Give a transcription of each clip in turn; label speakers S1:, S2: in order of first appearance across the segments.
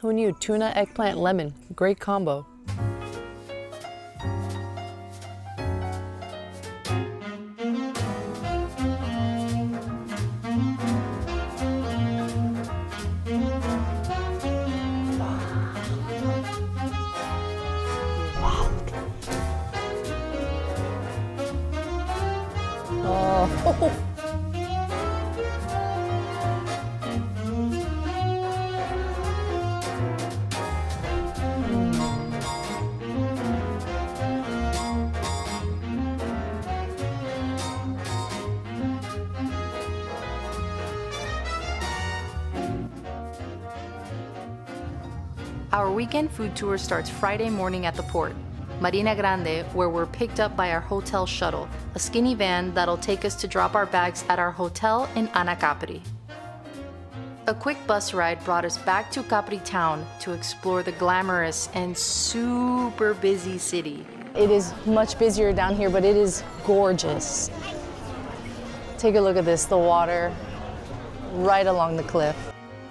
S1: Who knew? Tuna, eggplant, lemon. Great combo. Oh.
S2: Our weekend food tour starts Friday morning at the port, Marina Grande, where we're picked up by our hotel shuttle, a skinny van that'll take us to drop our bags at our hotel in Anacapri. A quick bus ride brought us back to Capri Town to explore the glamorous and super busy city.
S1: It is much busier down here, but it is gorgeous. Take a look at this, the water right along the cliff.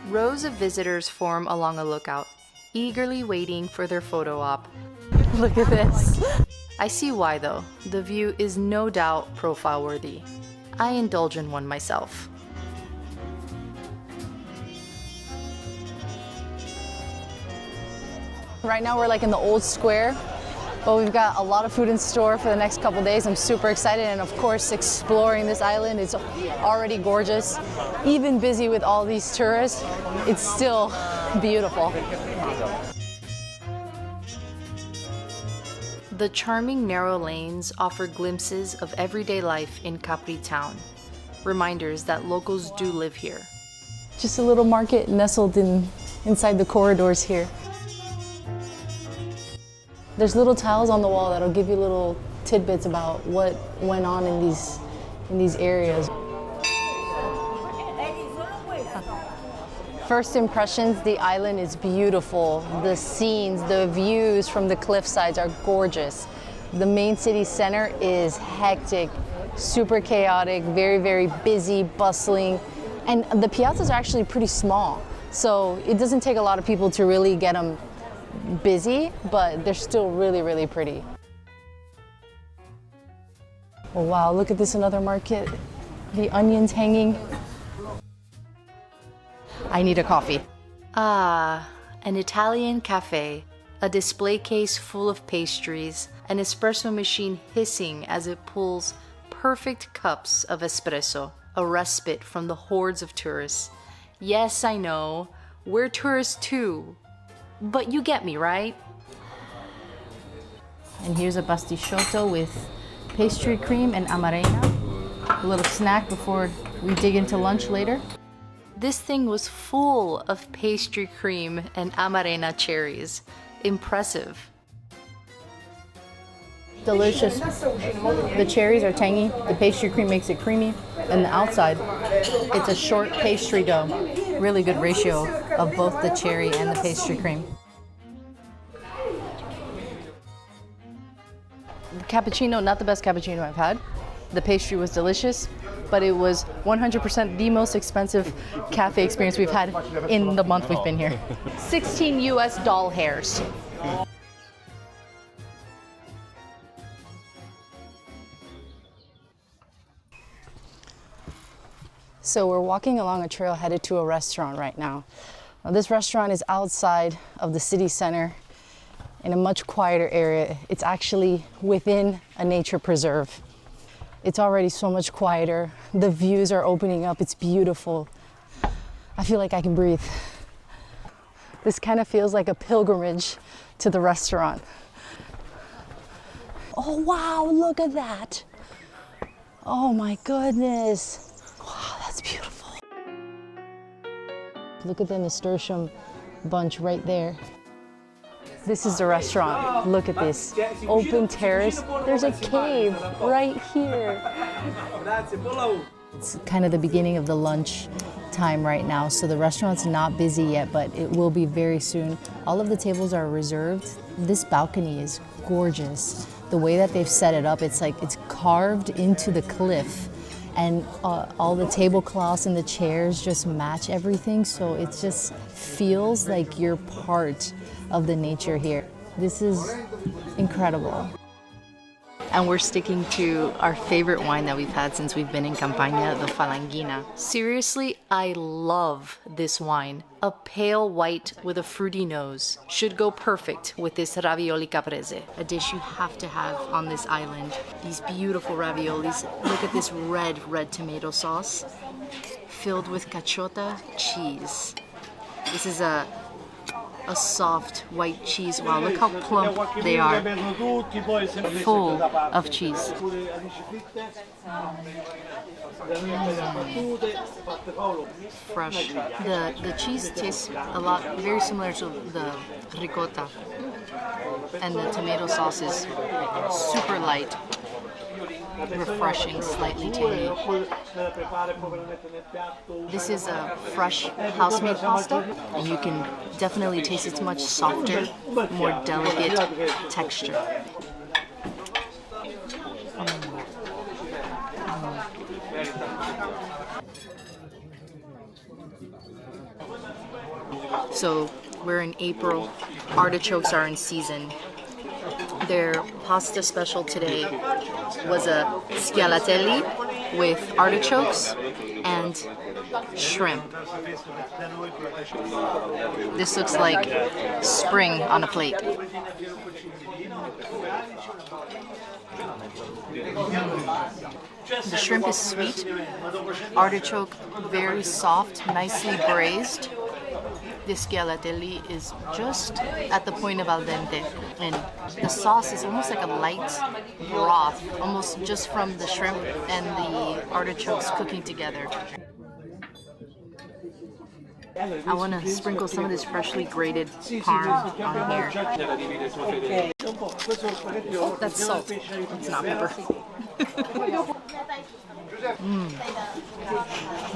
S2: Rows of visitors form along a lookout, eagerly waiting for their photo op.
S1: Look at this.
S2: I see why though. The view is no doubt profile worthy. I indulge in one myself.
S1: Right now we're like in the old square, but we've got a lot of food in store for the next couple days. I'm super excited, and of course exploring this island is already gorgeous. Even busy with all these tourists, it's still beautiful.
S2: The charming narrow lanes offer glimpses of everyday life in Capri Town. Reminders that locals do live here.
S1: Just a little market nestled inside the corridors here. There's little tiles on the wall that'll give you little tidbits about what went on in these areas. First impressions, the island is beautiful. The scenes, the views from the cliff sides are gorgeous. The main city center is hectic, super chaotic, very, very busy, bustling. And the piazzas are actually pretty small. So it doesn't take a lot of people to really get them busy, but they're still really, really pretty. Oh, wow, look at this, another market. The onions hanging. I need a coffee.
S2: Ah, an Italian cafe, a display case full of pastries, an espresso machine hissing as it pulls perfect cups of espresso, a respite from the hordes of tourists. Yes, I know, we're tourists too, but you get me, right?
S1: And here's a pasticciotto with pastry cream and amarena, a little snack before we dig into lunch later.
S2: This thing was full of pastry cream and amarena cherries. Impressive.
S1: Delicious. The cherries are tangy, the pastry cream makes it creamy, and the outside, it's a short pastry dough. Really good ratio of both the cherry and the pastry cream. The cappuccino, not the best cappuccino I've had. The pastry was delicious, but it was 100% the most expensive cafe experience we've had in the month we've been here. 16 US doll hairs. So we're walking along a trail headed to a restaurant right now. Now, this restaurant is outside of the city center in a much quieter area. It's actually within a nature preserve. It's already so much quieter. The views are opening up. It's beautiful. I feel like I can breathe. This kind of feels like a pilgrimage to the restaurant. Oh, wow, look at that. Oh my goodness. Wow, that's beautiful. Look at the nasturtium bunch right there. This is the restaurant. Look at this. Open terrace. There's a cave right here. It's kind of the beginning of the lunch time right now, so the restaurant's not busy yet, but it will be very soon. All of the tables are reserved. This balcony is gorgeous. The way that they've set it up, it's like it's carved into the cliff, and all the tablecloths and the chairs just match everything, so it just feels like you're part of the nature here. This is incredible. And we're sticking to our favorite wine that we've had since we've been in Campania, the Falanghina.
S2: Seriously, I love this wine. A pale white with a fruity nose. Should go perfect with this ravioli caprese. A dish you have to have on this island. These beautiful raviolis. Look at this red tomato sauce filled with cacciota cheese. This is a soft white cheese. Wow, look how plump they are. Full of cheese. Fresh. The cheese tastes a lot, very similar to the ricotta. And the tomato sauce is super light. Refreshing, slightly tangy. This is a fresh house-made pasta, and you can definitely taste it's much softer, more delicate texture. So we're in April, artichokes are in season. Their pasta special today was a schialatelli with artichokes and shrimp. This looks like spring on a plate. The shrimp is sweet, artichoke very soft, nicely braised. This schialatelli is just at the point of al dente, and the sauce is almost like a light broth, almost just from the shrimp and the artichokes cooking together. I want to sprinkle some of this freshly grated parm on here. Oh, that's salt. It's not pepper.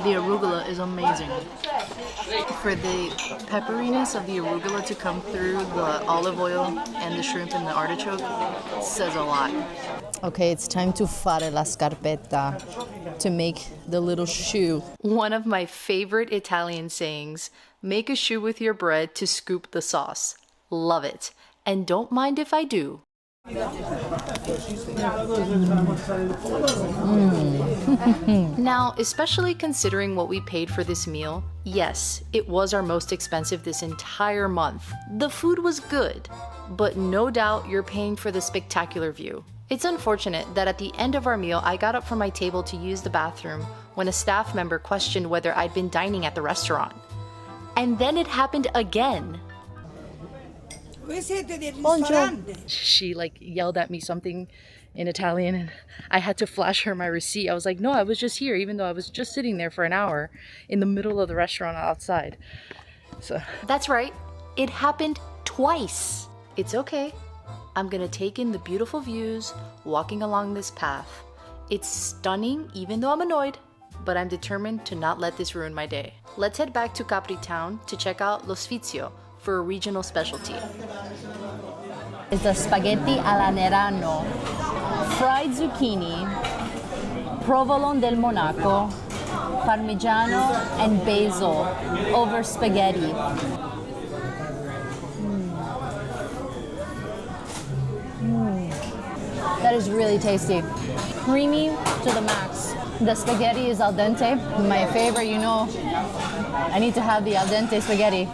S2: The arugula is amazing. For the pepperiness of the arugula to come through the olive oil and the shrimp and the artichoke, it says a lot. Okay, it's time to fare la scarpetta, to make the little shoe. One of my favorite Italian sayings, make a shoe with your bread to scoop the sauce. Love it. And don't mind if I do. Now, especially considering what we paid for this meal, yes, it was our most expensive this entire month. The food was good, but no doubt you're paying for the spectacular view. It's unfortunate that at the end of our meal, I got up from my table to use the bathroom when a staff member questioned whether I'd been dining at the restaurant. And then it happened again. She yelled at me something in Italian, and I had to flash her my receipt. I was like, no, I was just here, even though I was just sitting there for an hour in the middle of the restaurant outside. So that's right, it happened twice. It's okay. I'm gonna take in the beautiful views walking along this path. It's stunning, even though I'm annoyed, but I'm determined to not let this ruin my day. Let's head back to Capri Town to check out lo Sfizio for a regional specialty. It's the spaghetti alla Nerano, fried zucchini, provolone del Monaco, parmigiano, and basil over spaghetti. That is really tasty. Creamy to the max. The spaghetti is al dente. My favorite, you know, I need to have the al dente spaghetti.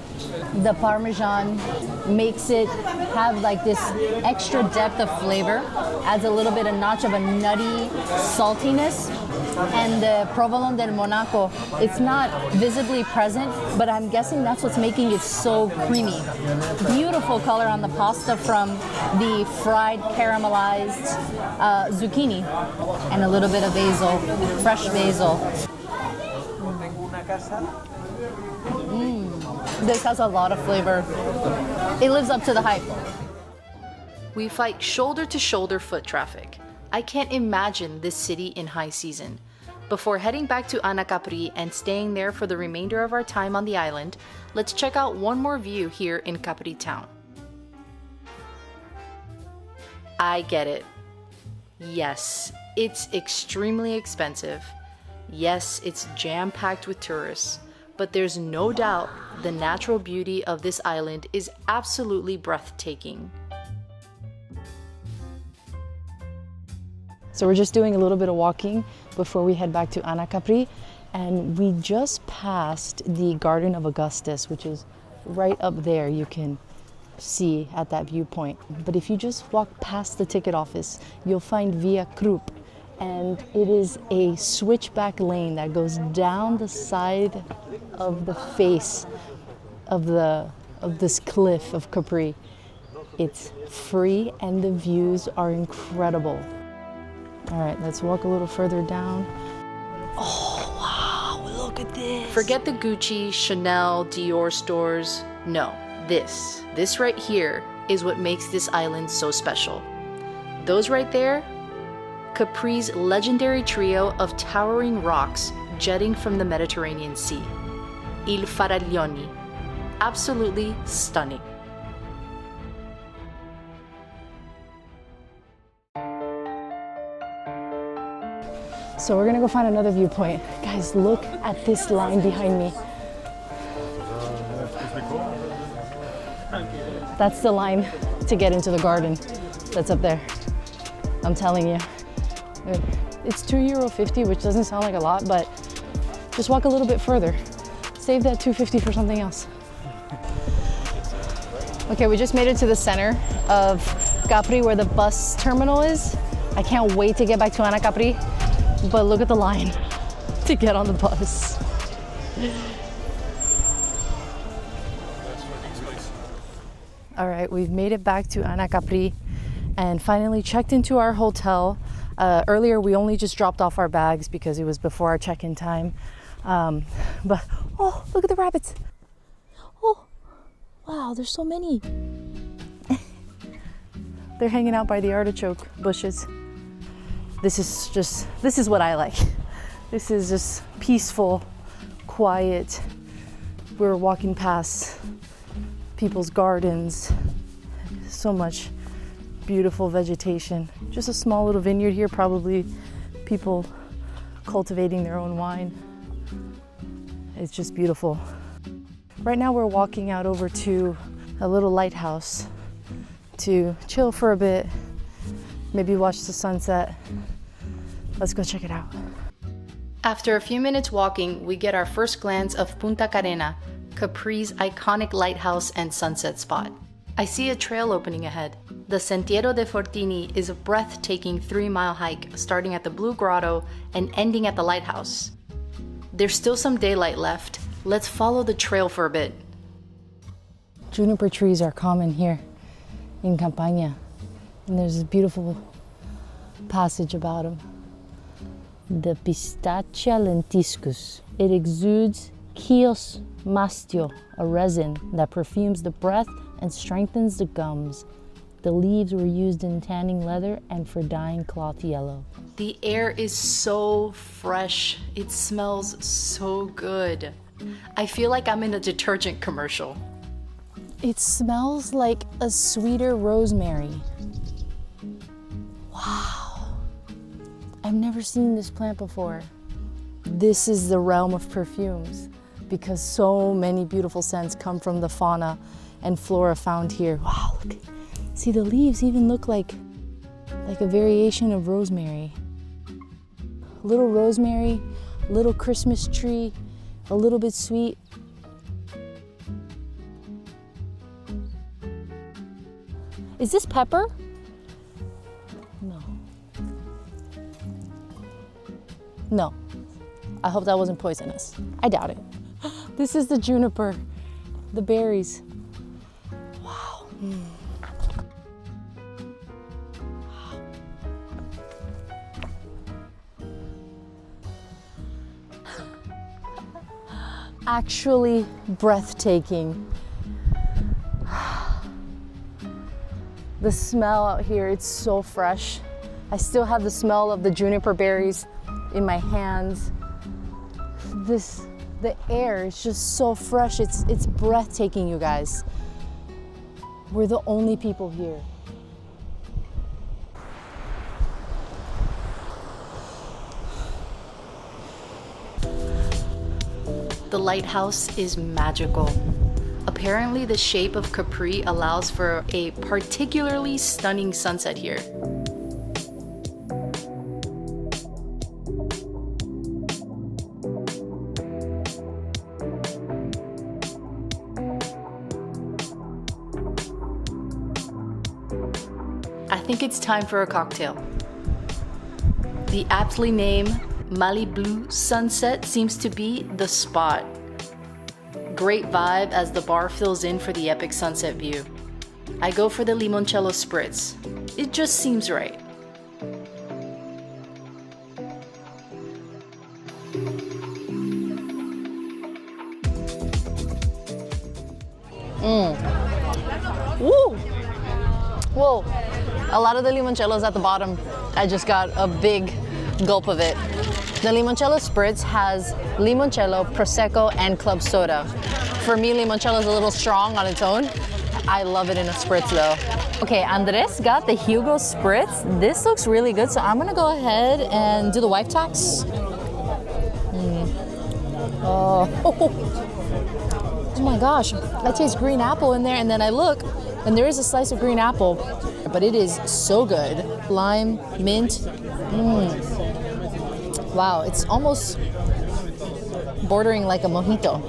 S2: The Parmesan makes it have this extra depth of flavor, adds a little bit of notch of a nutty saltiness. And the provolone del Monaco, it's not visibly present, but I'm guessing that's what's making it so creamy. Beautiful color on the pasta from the fried caramelized zucchini, and a little bit of basil, fresh basil. This has a lot of flavor. It lives up to the hype. We fight shoulder to shoulder foot traffic. I can't imagine this city in high season. Before heading back to Anacapri and staying there for the remainder of our time on the island, let's check out one more view here in Capri Town. I get it. Yes, it's extremely expensive. Yes, it's jam-packed with tourists, but there's no doubt the natural beauty of this island is absolutely breathtaking.
S1: So we're just doing a little bit of walking before we head back to Anacapri, and we just passed the Garden of Augustus, which is right up there. You can see at that viewpoint. But if you just walk past the ticket office, you'll find Via Krupp, and it is a switchback lane that goes down the side of the face of this cliff of Capri. It's free and the views are incredible. All right, let's walk a little further down. Oh, wow, look at this.
S2: Forget the Gucci, Chanel, Dior stores. No, this right here is what makes this island so special. Those right there, Capri's legendary trio of towering rocks jetting from the Mediterranean Sea. Il Faraglioni. Absolutely stunning.
S1: So we're gonna go find another viewpoint. Guys, look at this line behind me. That's the line to get into the garden that's up there. I'm telling you. It's €2.50, which doesn't sound like a lot, but just walk a little bit further. Save that $2.50 for something else. Okay, we just made it to the center of Capri where the bus terminal is. I can't wait to get back to Anacapri, but look at the line to get on the bus. All right, we've made it back to Anacapri and finally checked into our hotel. Earlier, we only just dropped off our bags because it was before our check-in time. But, oh, look at the rabbits. Oh, wow, there's so many. They're hanging out by the artichoke bushes. This is what I like. This is just peaceful, quiet. We're walking past people's gardens. So much beautiful vegetation. Just a small little vineyard here, probably people cultivating their own wine. It's just beautiful. Right now we're walking out over to a little lighthouse to chill for a bit, maybe watch the sunset. Let's go check it out.
S2: After a few minutes walking, we get our first glance of Punta Carena, Capri's iconic lighthouse and sunset spot. I see a trail opening ahead. The Sentiero de Fortini is a breathtaking 3-mile hike starting at the Blue Grotto and ending at the lighthouse. There's still some daylight left. Let's follow the trail for a bit.
S1: Juniper trees are common here in Campania, and there's this beautiful passage about them. The Pistachia lentiscus. It exudes chios mastio, a resin that perfumes the breath and strengthens the gums. The leaves were used in tanning leather and for dyeing cloth yellow.
S2: The air is so fresh. It smells so good. I feel like I'm in a detergent commercial.
S1: It smells like a sweeter rosemary. Wow. I've never seen this plant before. This is the realm of perfumes because so many beautiful scents come from the fauna and flora found here. Wow, look. See, the leaves even look like a variation of rosemary. A little rosemary, a little Christmas tree, a little bit sweet. Is this pepper? No. No. I hope that wasn't poisonous. I doubt it. This is the juniper, the berries. Wow. Mm. Actually breathtaking. The smell out here, it's so fresh. I still have the smell of the juniper berries in my hands. The air is just so fresh, it's breathtaking, you guys. We're the only people here.
S2: The Lighthouse is magical. Apparently, the shape of Capri allows for a particularly stunning sunset here. I think it's time for a cocktail. The aptly named Maliblu Sunset seems to be the spot. Great vibe as the bar fills in for the epic sunset view. I go for the limoncello spritz. It just seems right.
S1: Woo! Whoa, a lot of the limoncello's at the bottom. I just got a big gulp of it. The limoncello spritz has limoncello, prosecco, and club soda. For me, limoncello is a little strong on its own. I love it in a spritz though. Okay, Andres got the Hugo spritz. This looks really good, so I'm gonna go ahead and do the wife tax. Oh. Oh my gosh, I taste green apple in there, and then I look, and there is a slice of green apple, but it is so good. Lime, mint. Wow, it's almost bordering like a mojito.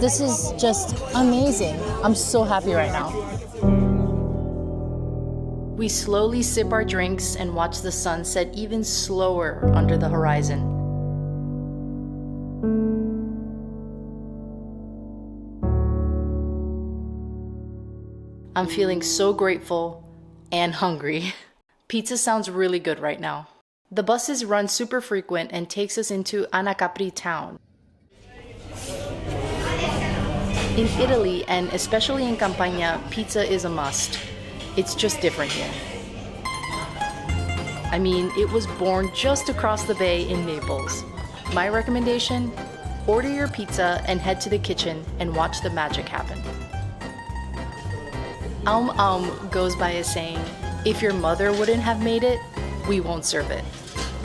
S1: This is just amazing. I'm so happy right now.
S2: We slowly sip our drinks and watch the sun set even slower under the horizon. I'm feeling so grateful and hungry. Pizza sounds really good right now. The buses run super frequent and takes us into Anacapri town. In Italy, and especially in Campania, pizza is a must. It's just different here. I mean, it was born just across the bay in Naples. My recommendation? Order your pizza and head to the kitchen and watch the magic happen. Aumm goes by a saying, if your mother wouldn't have made it, we won't serve it.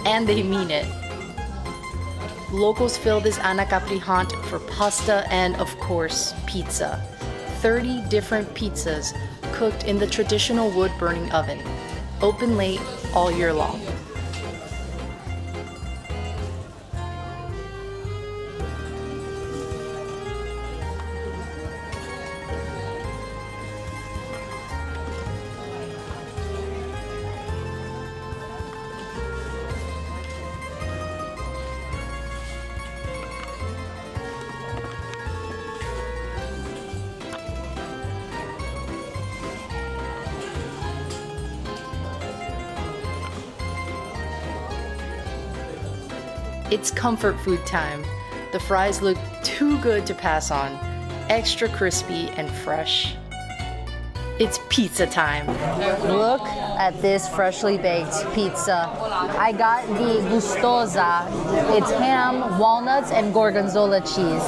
S2: And they mean it. Locals fill this Anacapri haunt for pasta and, of course, pizza. 30 different pizzas cooked in the traditional wood-burning oven. Open late all year long. It's comfort food time. The fries look too good to pass on. Extra crispy and fresh. It's pizza time.
S1: Look at this freshly baked pizza. I got the gustosa. It's ham, walnuts, and gorgonzola cheese.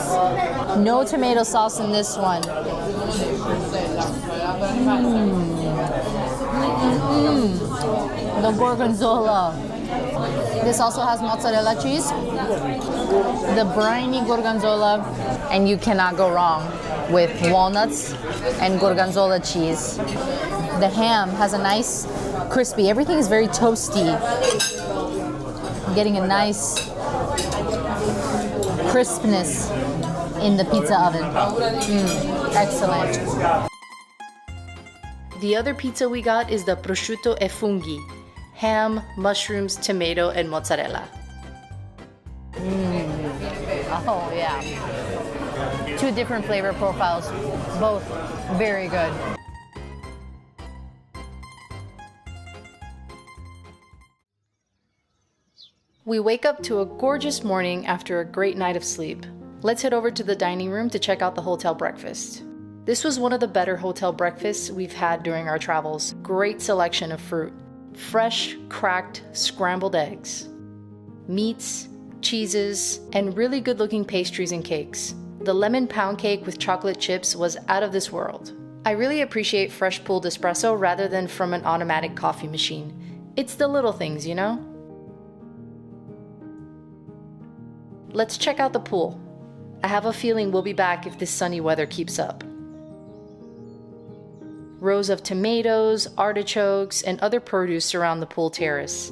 S1: No tomato sauce in this one. The gorgonzola. This also has mozzarella cheese, the briny gorgonzola, and you cannot go wrong with walnuts and gorgonzola cheese. The ham has a nice crispy, everything is very toasty. I'm getting a nice crispness in the pizza oven. Excellent.
S2: The other pizza we got is the prosciutto e funghi. Ham, mushrooms, tomato, and mozzarella.
S1: Oh yeah. Two different flavor profiles, both very good.
S2: We wake up to a gorgeous morning after a great night of sleep. Let's head over to the dining room to check out the hotel breakfast. This was one of the better hotel breakfasts we've had during our travels. Great selection of fruit. Fresh, cracked, scrambled eggs, meats, cheeses, and really good-looking pastries and cakes. The lemon pound cake with chocolate chips was out of this world. I really appreciate fresh pulled espresso rather than from an automatic coffee machine. It's the little things, you know? Let's check out the pool. I have a feeling we'll be back if this sunny weather keeps up. Rows of tomatoes, artichokes, and other produce surround the pool terrace.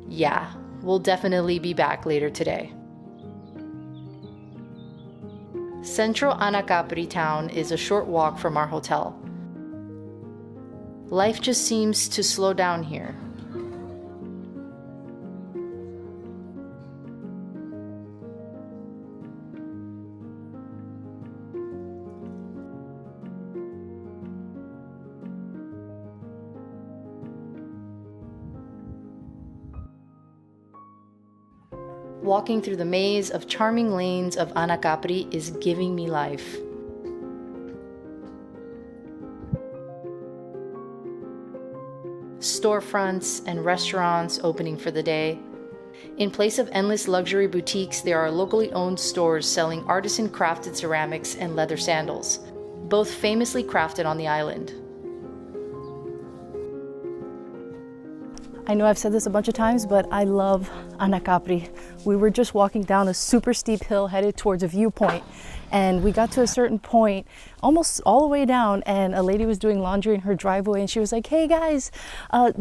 S2: Yeah, we'll definitely be back later today. Central Anacapri town is a short walk from our hotel. Life just seems to slow down here. Walking through the maze of charming lanes of Anacapri is giving me life. Storefronts and restaurants opening for the day. In place of endless luxury boutiques, there are locally owned stores selling artisan-crafted ceramics and leather sandals, both famously crafted on the island.
S1: I know I've said this a bunch of times, but I love Anacapri. We were just walking down a super steep hill headed towards a viewpoint, and we got to a certain point, almost all the way down, and a lady was doing laundry in her driveway, and she was like, "Hey guys,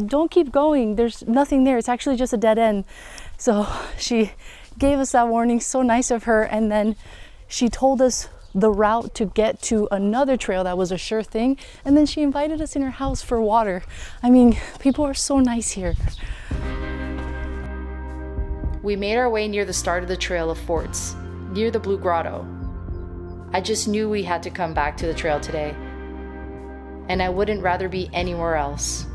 S1: don't keep going. There's nothing there. It's actually just a dead end." So she gave us that warning, so nice of her, and then she told us the route to get to another trail that was a sure thing, and then she invited us in her house for water. I mean, people are so nice here.
S2: We made our way near the start of the Trail of Forts, near the Blue Grotto. I just knew we had to come back to the trail today, and I wouldn't rather be anywhere else.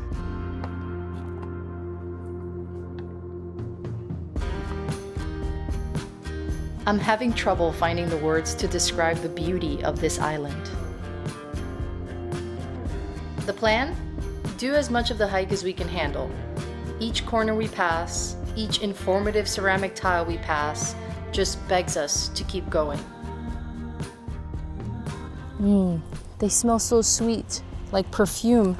S2: I'm having trouble finding the words to describe the beauty of this island. The plan? Do as much of the hike as we can handle. Each corner we pass, each informative ceramic tile we pass, just begs us to keep going.
S1: They smell so sweet, like perfume.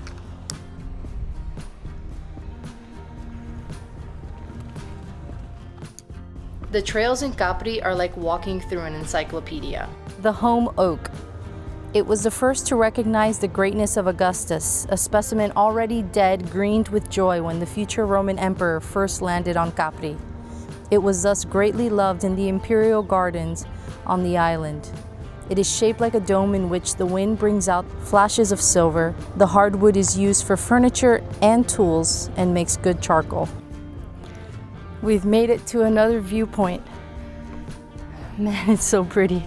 S2: The trails in Capri are like walking through an encyclopedia.
S1: The home oak. It was the first to recognize the greatness of Augustus, a specimen already dead greened with joy when the future Roman emperor first landed on Capri. It was thus greatly loved in the imperial gardens on the island. It is shaped like a dome in which the wind brings out flashes of silver. The hardwood is used for furniture and tools and makes good charcoal. We've made it to another viewpoint. Man, it's so pretty.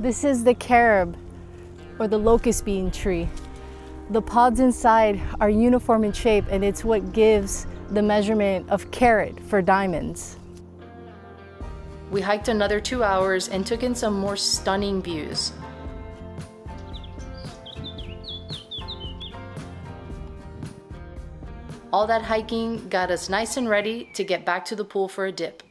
S1: This is the carob, or the locust bean tree. The pods inside are uniform in shape, and it's what gives the measurement of carat for diamonds.
S2: We hiked another 2 hours and took in some more stunning views. All that hiking got us nice and ready to get back to the pool for a dip.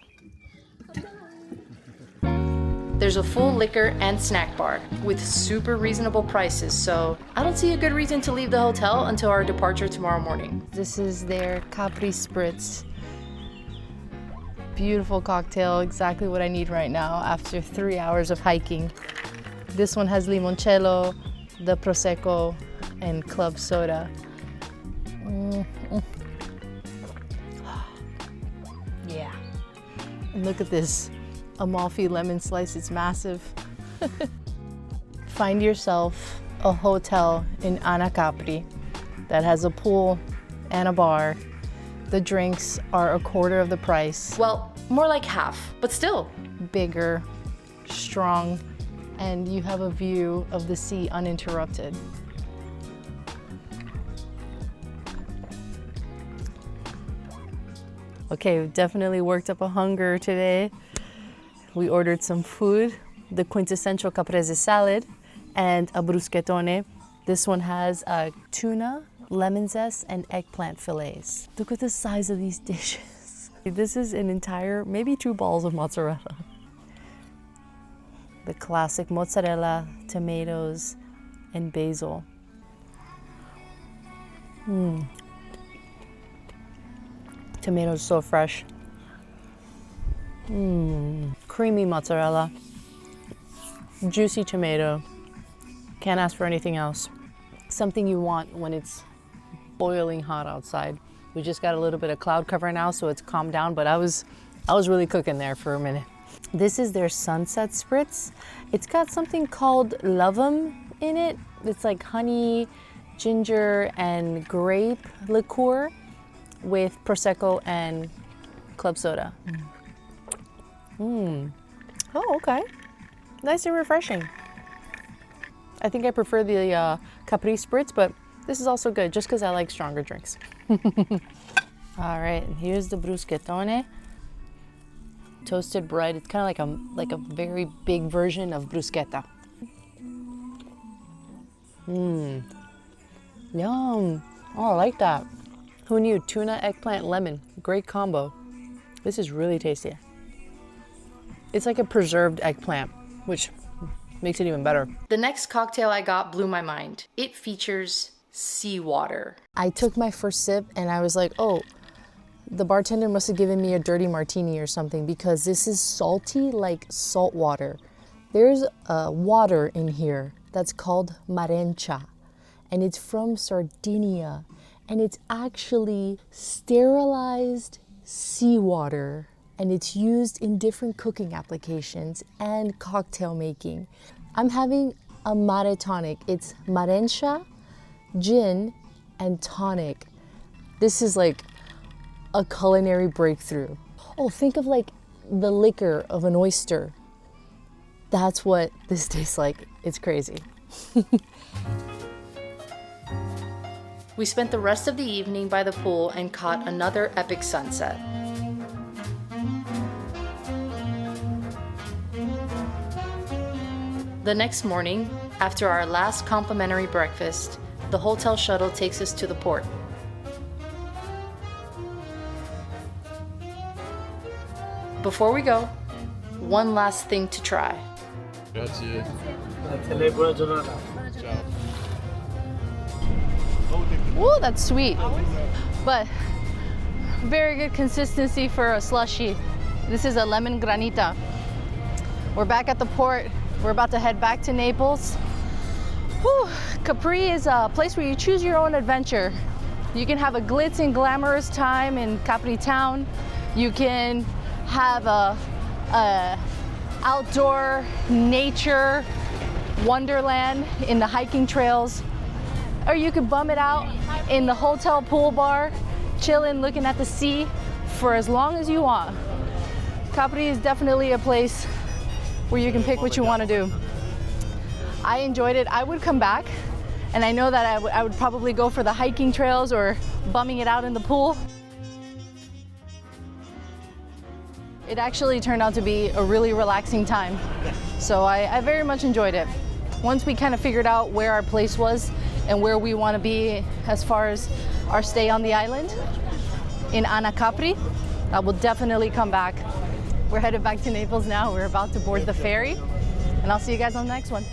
S2: There's a full liquor and snack bar with super reasonable prices, so I don't see a good reason to leave the hotel until our departure tomorrow morning.
S1: This is their Capri Spritz. Beautiful cocktail, exactly what I need right now after 3 hours of hiking. This one has limoncello, the Prosecco, and club soda. Yeah. And look at this Amalfi lemon slice, it's massive. Find yourself a hotel in Anacapri that has a pool and a bar. The drinks are a quarter of the price.
S2: Well, more like half, but still.
S1: Bigger, strong, and you have a view of the sea uninterrupted. Okay, we've definitely worked up a hunger today. We ordered some food, the quintessential caprese salad and a bruschettone. This one has tuna, lemon zest, and eggplant fillets. Look at the size of these dishes. This is an entire, maybe 2 balls of mozzarella. The classic mozzarella, tomatoes, and basil. Tomatoes so fresh. Creamy mozzarella. Juicy tomato. Can't ask for anything else. Something you want when it's boiling hot outside. We just got a little bit of cloud cover now, so it's calmed down, but I was really cooking there for a minute. This is their sunset spritz. It's got something called Aumm in it. It's like honey, ginger, and grape liqueur with Prosecco and club soda. Oh, okay. Nice and refreshing. I think I prefer the Capri spritz, but this is also good just because I like stronger drinks. All right, and here's the bruschettone. Toasted bread. It's kind of like a very big version of bruschetta. Yum. Oh, I like that. Who knew? Tuna, eggplant, lemon. Great combo. This is really tasty. It's like a preserved eggplant, which makes it even better.
S2: The next cocktail I got blew my mind. It features seawater.
S1: I took my first sip and I was like, oh, the bartender must have given me a dirty martini or something, because this is salty like salt water. There's water in here that's called marencha, and it's from Sardinia, and it's actually sterilized seawater, and it's used in different cooking applications and cocktail making. I'm having a mare tonic. It's marencha, gin, and tonic. This is like a culinary breakthrough. Oh, think of like the liquor of an oyster. That's what this tastes like. It's crazy.
S2: We spent the rest of the evening by the pool and caught another epic sunset. The next morning, after our last complimentary breakfast, the hotel shuttle takes us to the port. Before we go, one last thing to try.
S3: Grazie.
S4: Buona giornata.
S3: Ciao.
S1: Ooh, that's sweet. But very good consistency for a slushie. This is a lemon granita. We're back at the port. We're about to head back to Naples. Whew. Capri is a place where you choose your own adventure. You can have a glitz and glamorous time in Capri Town. You can have a outdoor nature wonderland in the hiking trails, or you could bum it out in the hotel pool bar, chilling, looking at the sea for as long as you want. Capri is definitely a place where you can pick what you want to do. I enjoyed it. I would come back, and I know that I would probably go for the hiking trails or bumming it out in the pool. It actually turned out to be a really relaxing time. So I very much enjoyed it. Once we kind of figured out where our place was and where we want to be as far as our stay on the island in Anacapri, I will definitely come back. We're headed back to Naples now. We're about to board the ferry, and I'll see you guys on the next one.